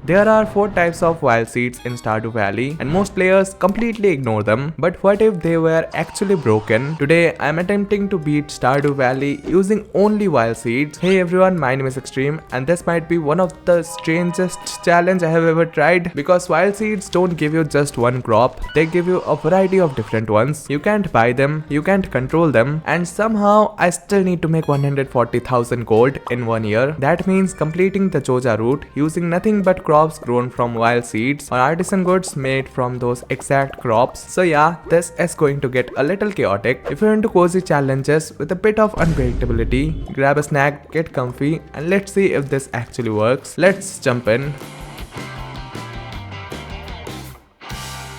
There are 4 types of wild seeds in Stardew Valley and most players completely ignore them. But what if they were actually broken? Today I am attempting to beat Stardew Valley using only wild seeds. Hey everyone, my name is Extreme and this might be one of the strangest challenge I have ever tried because wild seeds don't give you just one crop, they give you a variety of different ones. You can't buy them, you can't control them, and somehow I still need to make 140,000 gold in 1 year. That means completing the Joja route using nothing but crops grown from wild seeds or artisan goods made from those exact crops. So yeah, this is going to get a little chaotic. If you're into cozy challenges with a bit of unpredictability, grab a snack, get comfy, and let's see if this actually works. Let's jump in.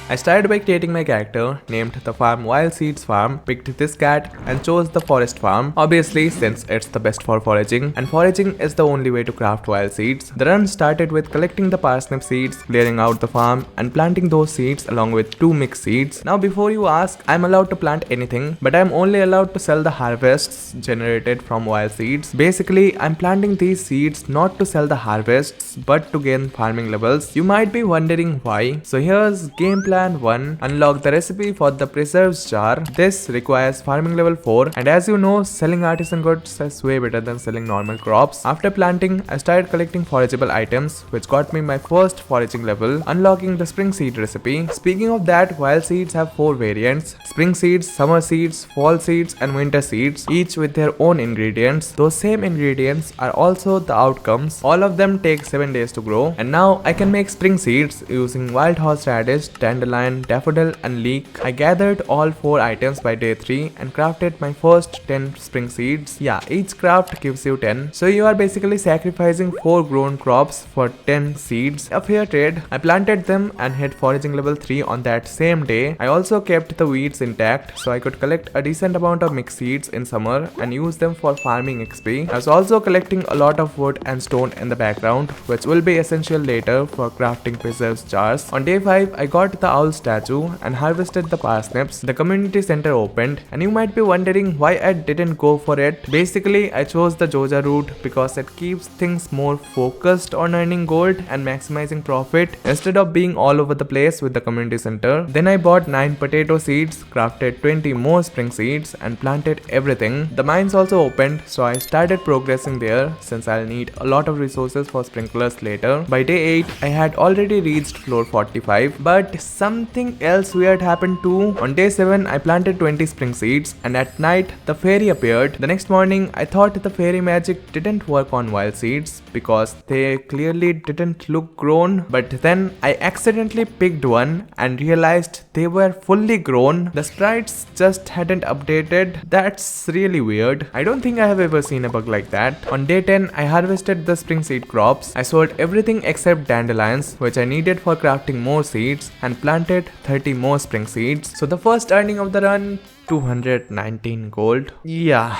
I started by creating my character, named the farm Wild Seeds Farm, picked this cat and chose the forest farm, obviously since it's the best for foraging, and foraging is the only way to craft wild seeds. The run started with collecting the parsnip seeds, clearing out the farm, and planting those seeds along with 2 mixed seeds. Now before you ask, I'm allowed to plant anything, but I'm only allowed to sell the harvests generated from wild seeds. Basically, I'm planting these seeds not to sell the harvests, but to gain farming levels. You might be wondering why. So here's game plan 1. Unlock the recipe for the preserves jar. This requires farming level 4, and as you know, selling artisan goods is way better than selling normal crops. After planting, I started collecting forageable items, which got me my first foraging level, unlocking the spring seed recipe. Speaking of that, wild seeds have 4 variants: spring seeds, summer seeds, fall seeds, and winter seeds, each with their own ingredients. Those same ingredients are also the outcomes. All of them take 7 days to grow, and now I can make spring seeds using wild horseradish, dandelion, daffodil, and leek. I gathered all 4 items by day 3 and crafted my first 10 spring seeds. Yeah, each craft gives you 10. So you are basically sacrificing 4 grown crops for 10 seeds. A fair trade. I planted them and hit foraging level 3 on that same day. I also kept the weeds intact so I could collect a decent amount of mixed seeds in summer and use them for farming XP. I was also collecting a lot of wood and stone in the background, which will be essential later for crafting preserves jars. On day 5, I got the owl statue and harvested the parsnips. The community center opened, and you might be wondering why I didn't go for it. Basically, I chose the Joja route because it keeps things more focused on earning gold and maximizing profit instead of being all over the place with the community center. Then I bought 9 potato seeds, crafted 20 more spring seeds, and planted everything. The mines also opened, so I started progressing there since I'll need a lot of resources for sprinklers later. By day 8, I had already reached floor 45, but something else weird happened too. On day 7, I planted 20 spring seeds, and at night, the fairy appeared. The next morning, I thought the fairy magic didn't work on wild seeds because they clearly didn't look grown, but then I accidentally picked one and realized they were fully grown. The sprites just hadn't updated. That's really weird. I don't think I have ever seen a bug like that. On day 10, I harvested the spring seed crops. I sold everything except dandelions, which I needed for crafting more seeds, and planted 30 more spring seeds. So the first earning of the run, 219 gold. Yeah,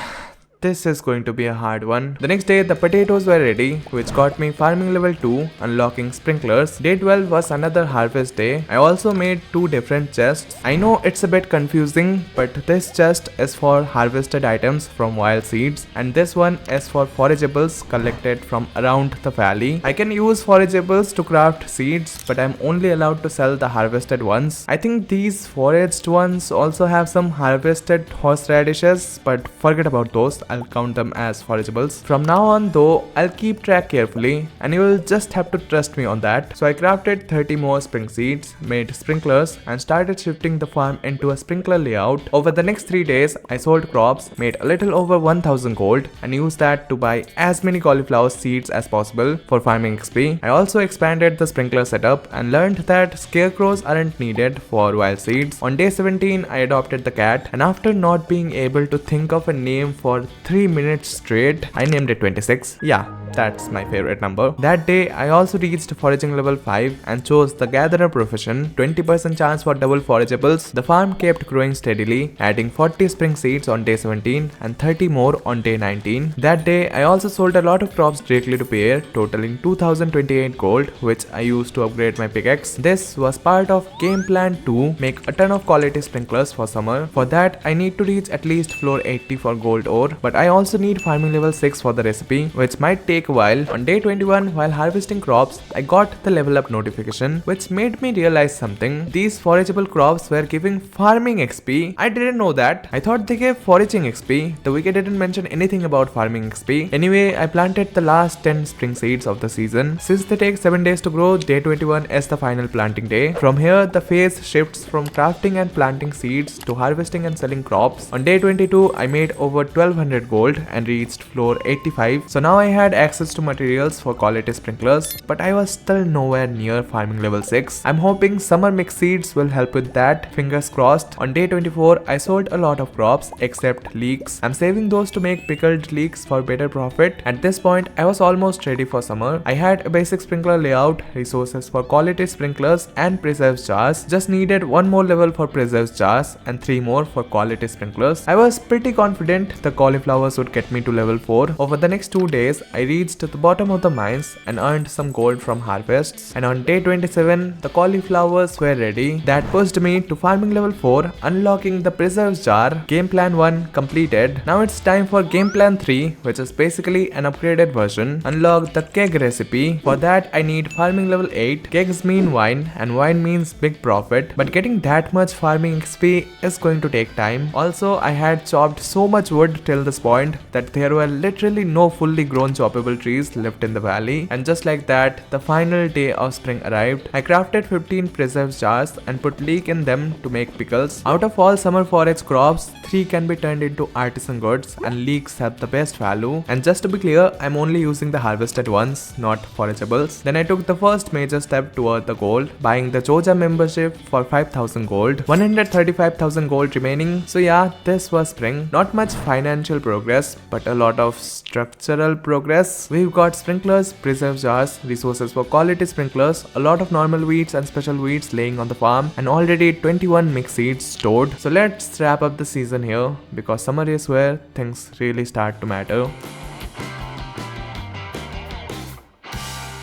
this is going to be a hard one. The next day, the potatoes were ready, which got me farming level 2, unlocking sprinklers. Day 12 was another harvest day. I also made 2 different chests. I know it's a bit confusing, but this chest is for harvested items from wild seeds, and this one is for forageables collected from around the valley. I can use forageables to craft seeds, but I'm only allowed to sell the harvested ones. I think these foraged ones also have some harvested horseradishes, but forget about those. I'll count them as forageables. From now on though, I'll keep track carefully and you will just have to trust me on that. So I crafted 30 more spring seeds, made sprinklers, and started shifting the farm into a sprinkler layout. Over the next 3 days, I sold crops, made a little over 1000 gold, and used that to buy as many cauliflower seeds as possible for farming XP. I also expanded the sprinkler setup and learned that scarecrows aren't needed for wild seeds. On day 17, I adopted the cat, and after not being able to think of a name for 3 minutes straight, I named it 26. Yeah, that's my favorite number. That day, I also reached foraging level 5 and chose the gatherer profession, 20% chance for double forageables. The farm kept growing steadily, adding 40 spring seeds on day 17 and 30 more on day 19. That day, I also sold a lot of crops directly to Pierre, totaling 2028 gold, which I used to upgrade my pickaxe. This was part of game plan 2, make a ton of quality sprinklers for summer. For that, I need to reach at least floor 80 for gold ore, but I also need farming level 6 for the recipe, which might take a while. On day 21, while harvesting crops, I got the level up notification, which made me realize something. These forageable crops were giving farming XP. I didn't know that. I thought they gave foraging XP. The wiki didn't mention anything about farming XP. Anyway, I planted the last 10 spring seeds of the season. Since they take 7 days to grow, day 21 is the final planting day. From here, the phase shifts from crafting and planting seeds to harvesting and selling crops. On day 22, I made over 1200 gold and reached floor 85. So now I had access to materials for quality sprinklers, but I was still nowhere near farming level 6. I'm hoping summer mix seeds will help with that. Fingers crossed. On day 24, I sold a lot of crops except leeks. I'm saving those to make pickled leeks for better profit. At this point, I was almost ready for summer. I had a basic sprinkler layout, resources for quality sprinklers and preserves jars. Just needed one more level for preserves jars and 3 more for quality sprinklers. I was pretty confident the cauliflowers would get me to level 4. Over the next 2 days, I reached the bottom of the mines and earned some gold from harvests. And on day 27, the cauliflowers were ready. That pushed me to farming level 4, unlocking the preserves jar. Game plan 1 completed. Now it's time for game plan 3, which is basically an upgraded version. Unlock the keg recipe. For that, I need farming level 8. Kegs mean wine and wine means big profit, but getting that much farming XP is going to take time. Also, I had chopped so much wood till this point that there were literally no fully grown choppable trees left in the valley. And just like that, the final day of spring arrived. I crafted 15 preserves jars and put leek in them to make pickles. Out of all summer forage crops, 3 can be turned into artisan goods and leeks have the best value. And just to be clear, I'm only using the harvested ones, not forageables. Then I took the first major step toward the goal, buying the Joja membership for 5000 gold, 135,000 gold remaining. So yeah, this was spring. Not much financial progress, but a lot of structural progress. We've got sprinklers, preserve jars, resources for quality sprinklers, a lot of normal weeds and special weeds laying on the farm, and already 21 mixed seeds stored. So let's wrap up the season here, because summer is where things really start to matter.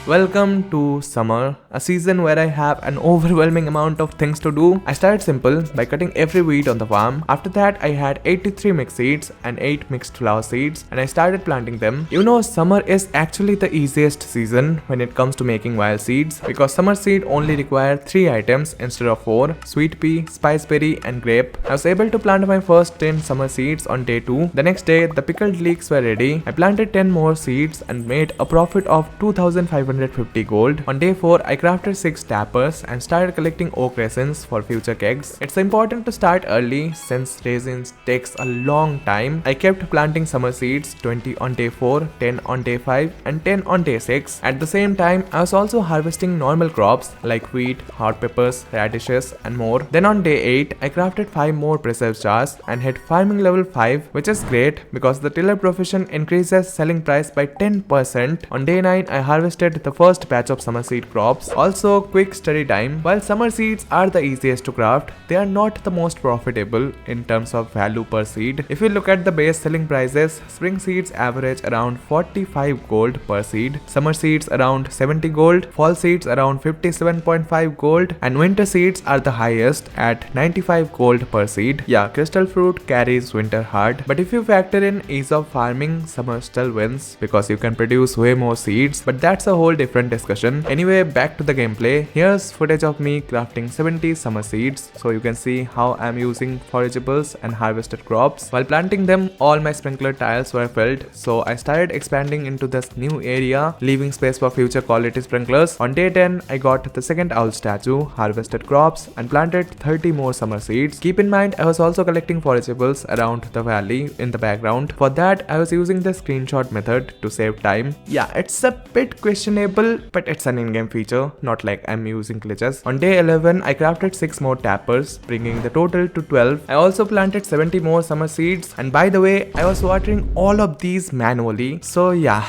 Welcome to summer, a season where I have an overwhelming amount of things to do. I started simple by cutting every weed on the farm. After that, I had 83 mixed seeds and 8 mixed flower seeds, and I started planting them. You know, summer is actually the easiest season when it comes to making wild seeds, because summer seed only require 3 items instead of 4: sweet pea, spiceberry and grape. I was able to plant my first 10 summer seeds on day 2. The next day, the pickled leeks were ready. I planted 10 more seeds and made a profit of 2550 gold. On day 4, I crafted 6 tappers and started collecting oak resins for future kegs. It's important to start early since resins takes a long time. I kept planting summer seeds, 20 on day 4, 10 on day 5 and 10 on day 6. At the same time, I was also harvesting normal crops like wheat, hot peppers, radishes and more. Then on day 8, I crafted 5 more preserve jars and hit farming level 5, which is great because the tiller profession increases selling price by 10%. On day 9, I harvested the first batch of summer seed crops. Also, quick study time. While summer seeds are the easiest to craft, they are not the most profitable in terms of value per seed. If you look at the base selling prices, spring seeds average around 45 gold per seed, summer seeds around 70 gold, fall seeds around 57.5 gold, and winter seeds are the highest at 95 gold per seed. Yeah, crystal fruit carries winter hard, but if you factor in ease of farming, summer still wins because you can produce way more seeds, but that's a whole different discussion. Anyway, back to the gameplay. Here's footage of me crafting 70 summer seeds, so you can see how I'm using forageables and harvested crops. While planting them, all my sprinkler tiles were filled, so I started expanding into this new area, leaving space for future quality sprinklers. On day 10, I got the second owl statue, harvested crops, and planted 30 more summer seeds. Keep in mind, I was also collecting forageables around the valley in the background. For that, I was using the screenshot method to save time. Yeah, it's a bit questionable, but it's an in-game feature, not like I'm using glitches. On day 11, I crafted 6 more tappers, bringing the total to 12. I also planted 70 more summer seeds, and by the way, I was watering all of these manually. So yeah,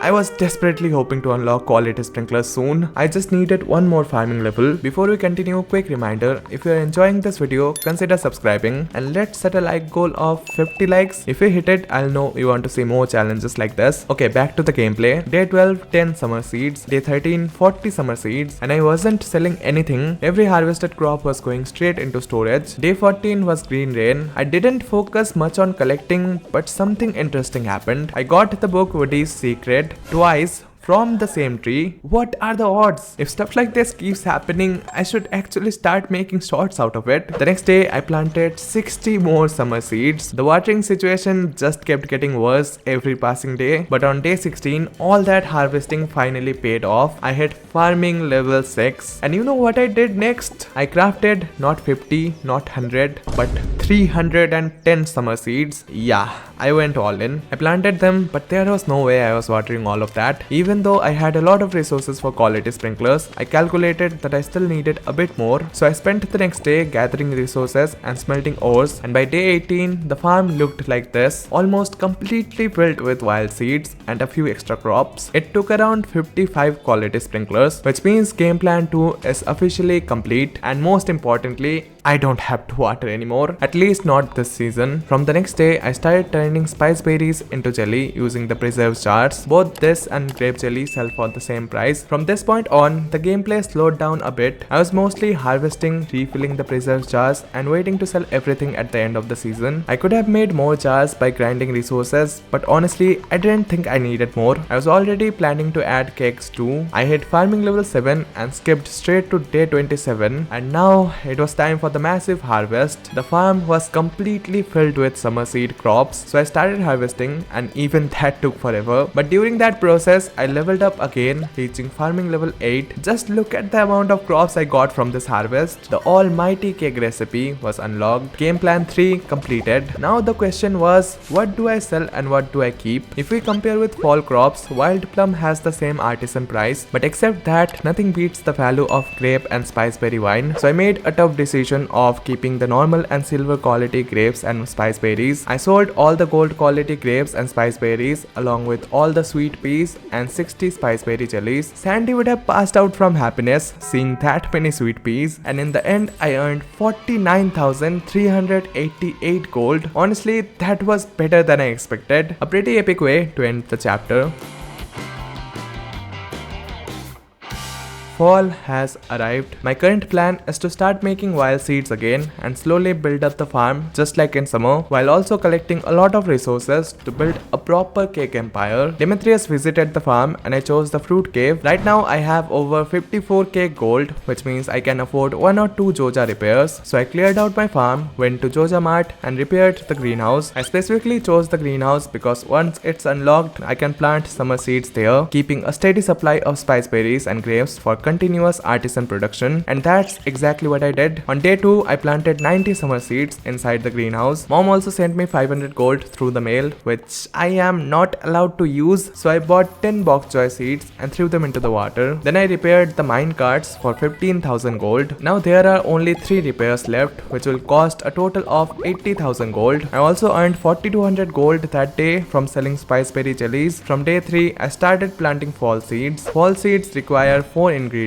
I was desperately hoping to unlock quality sprinklers soon. I just needed one more farming level. Before we continue, quick reminder, if you are enjoying this video, consider subscribing and let's set a like goal of 50 likes. If you hit it, I'll know you want to see more challenges like this. Okay, back to the gameplay. Day 12, 10 summer seeds. Day 13, 40 summer seeds. And I wasn't selling anything. Every harvested crop was going straight into storage. Day 14 was green rain. I didn't focus much on collecting, but something interesting happened. I got the book Woody's Secret twice from the same tree. What are the odds? If stuff like this keeps happening, I should actually start making shorts out of it. The next day, I planted 60 more summer seeds. The watering situation just kept getting worse every passing day. But on day 16, all that harvesting finally paid off. I hit farming level 6. And you know what I did next? I crafted not 50, not 100, but 310 summer seeds. Yeah, I went all in. I planted them, but there was no way I was watering all of that. Even though I had a lot of resources for quality sprinklers, I calculated that I still needed a bit more. So I spent the next day gathering resources and smelting ores. And by day 18, the farm looked like this, almost completely filled with wild seeds and a few extra crops. It took around 55 quality sprinklers, which means game plan 2 is officially complete. And most importantly, I don't have to water anymore, at least not this season. From the next day, I started turning spice berries into jelly using the preserves jars. Both this and grape jelly sell for the same price. From this point on, the gameplay slowed down a bit. I was mostly harvesting, refilling the preserves jars, and waiting to sell everything at the end of the season. I could have made more jars by grinding resources, but honestly, I didn't think I needed more. I was already planning to add kegs too. I hit farming level 7 and skipped straight to day 27, and now it was time for the massive harvest. The farm was completely filled with summer seed crops, so I started harvesting, and even that took forever. But during that process, I leveled up again, reaching farming level 8. Just look at the amount of crops I got from this harvest. The almighty keg recipe was unlocked. Game plan 3 completed. Now the question was, what do I sell and what do I keep? If we compare with fall crops, wild plum has the same artisan price, but except that, nothing beats the value of grape and spiceberry wine. So I made a tough decision of keeping the normal and silver quality grapes and spice berries. I sold all the gold quality grapes and spice berries along with all the sweet peas and 60 spiceberry jellies. Sandy would have passed out from happiness seeing that many sweet peas, and in the end I earned 49,388 gold. Honestly, that was better than I expected. A pretty epic way to end the chapter. Fall has arrived. My current plan is to start making wild seeds again and slowly build up the farm just like in summer, while also collecting a lot of resources to build a proper cake empire. Demetrius visited the farm and I chose the fruit cave. Right now I have over 54k gold, which means I can afford 1 or 2 Joja repairs. So I cleared out my farm, went to Joja Mart and repaired the greenhouse. I specifically chose the greenhouse because once it's unlocked, I can plant summer seeds there, keeping a steady supply of spice berries and grapes for continuous artisan production, and that's exactly what I did. On day 2, I planted 90 summer seeds inside the greenhouse. Mom also sent me 500 gold through the mail, which I am not allowed to use, so I bought 10 bok choy seeds and threw them into the water. Then I repaired the mine carts for 15,000 gold. Now there are only 3 repairs left, which will cost a total of 80,000 gold. I also earned 4200 gold that day from selling spiceberry jellies. From day 3, I started planting fall seeds. Fall seeds require 4 ingredients: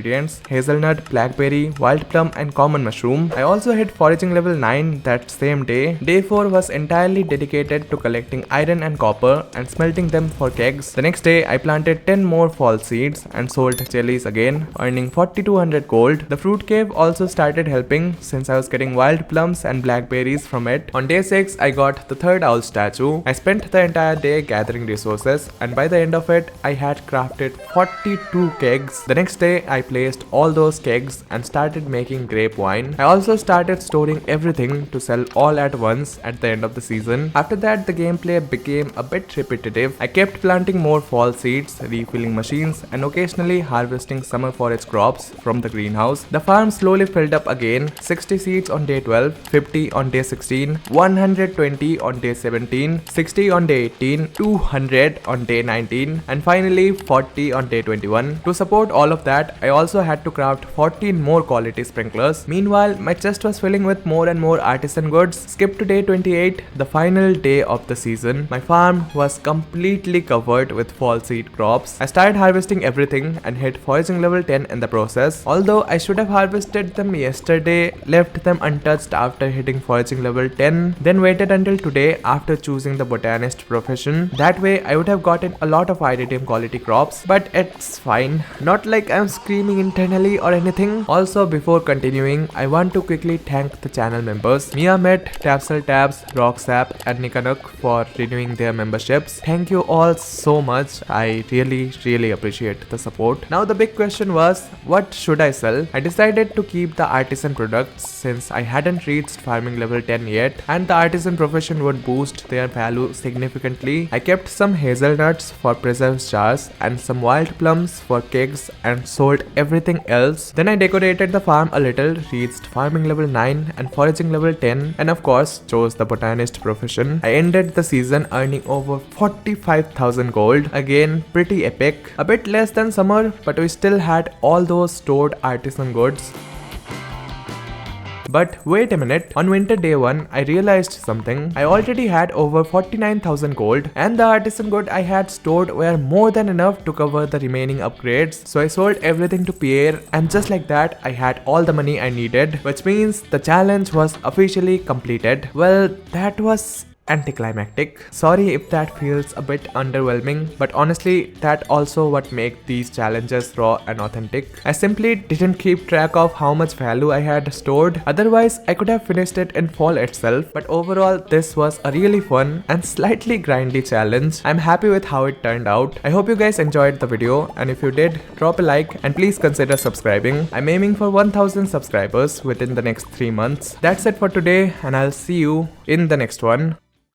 hazelnut, blackberry, wild plum and common mushroom. I also hit foraging level 9 that same day. Day 4 was entirely dedicated to collecting iron and copper and smelting them for kegs. The next day I planted 10 more fall seeds and sold jellies again, earning 4200 gold. The fruit cave also started helping since I was getting wild plums and blackberries from it. On day 6 I got the third owl statue. I spent the entire day gathering resources, and by the end of it I had crafted 42 kegs. The next day I placed all those kegs and started making grape wine. I also started storing everything to sell all at once at the end of the season. After that, the gameplay became a bit repetitive. I kept planting more fall seeds, refilling machines, and occasionally harvesting summer forage crops from the greenhouse. The farm slowly filled up again. 60 seeds on day 12, 50 on day 16, 120 on day 17, 60 on day 18, 200 on day 19, and finally 40 on day 21. To support all of that, I also had to craft 14 more quality sprinklers. Meanwhile, my chest was filling with more and more artisan goods. Skip to day 28, the final day of the season. My farm was completely covered with fall seed crops. I started harvesting everything and hit foraging level 10 in the process. Although I should have harvested them yesterday, left them untouched after hitting foraging level 10, then waited until today after choosing the botanist profession. That way I would have gotten a lot of iridium quality crops, but it's fine. Not like I'm screaming internally or anything. Also, before continuing, I want to quickly thank the channel members Miamet, Tapsel Tabs, Rocksap and Nikanuk for renewing their memberships. Thank you all so much. I really appreciate the support. Now the big question was, what should I sell? I decided to keep the artisan products since I hadn't reached farming level 10 yet and the artisan profession would boost their value significantly. I kept some hazelnuts for preserves jars and some wild plums for kegs and sold everything else. Then I decorated the farm a little, reached farming level 9 and foraging level 10 and of course chose the botanist profession. I ended the season earning over 45,000 gold. Again, pretty epic. A bit less than summer, but we still had all those stored artisan goods. But wait a minute, on winter day 1, I realized something. I already had over 49,000 gold and the artisan good I had stored were more than enough to cover the remaining upgrades. So I sold everything to Pierre and just like that, I had all the money I needed, which means the challenge was officially completed. Well, that was anticlimactic. Sorry if that feels a bit underwhelming, but honestly that also what makes these challenges raw and authentic. I simply didn't keep track of how much value I had stored, otherwise I could have finished it in fall itself. But overall this was a really fun and slightly grindy challenge. I'm happy with how it turned out. I hope you guys enjoyed the video and if you did, drop a like and please consider subscribing. I'm aiming for 1000 subscribers within the next 3 months. That's it for today and I'll see you in the next one.